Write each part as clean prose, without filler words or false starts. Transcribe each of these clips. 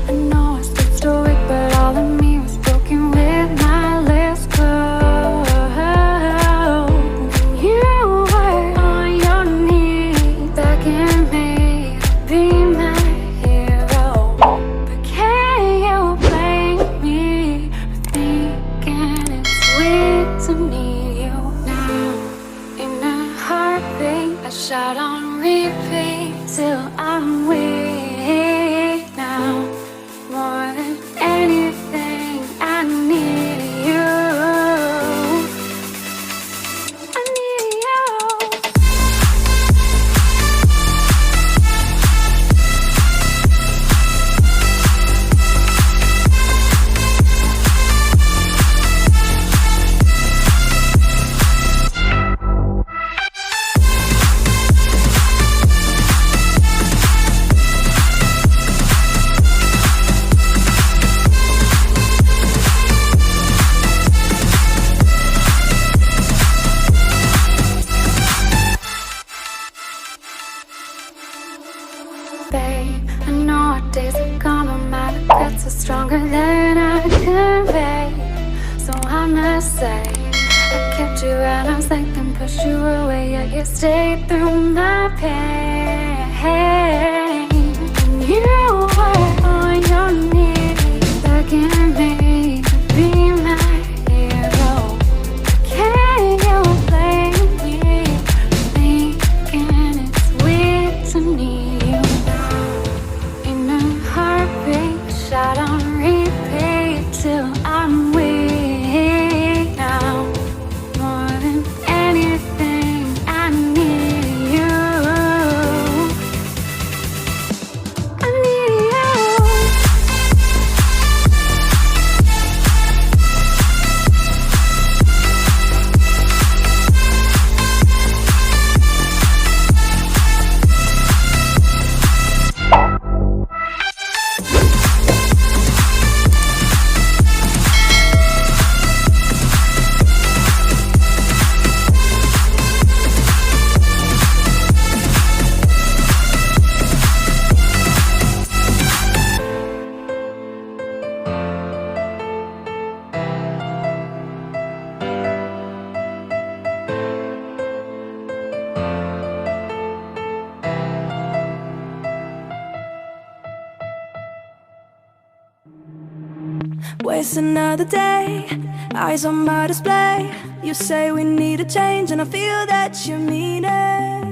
I know I stood stoic, but all of me was broken with my lips closed. You were on your knees, begging me to be my hero. But can you blame me for thinking it's weird to need you now? In a heartbeat, I shout on repeat till I'm weak now. More than anything, I need you. I need you. Babe, I know our days are gone, but my regrets are stronger than I convey. So I must say, I kept you at arm's length and pushed you away, yet you stayed through my pain. And you were on your knees, begging me to be my hero. Can you blame me for thinking it's weird to need you now? In a heartbeat, shot on repeat till I'm weak now. More than anything, I need you. I need you. Waste another day, eyes on my display. You say we need a change, and I feel that you mean it.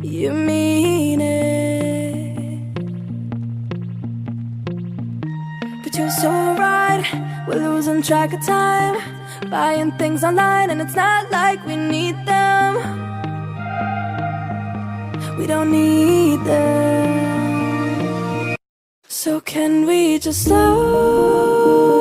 You mean it. But you're so right, we're losing track of time, buying things online, and it's not like we need them. We don't need them. So can we just slow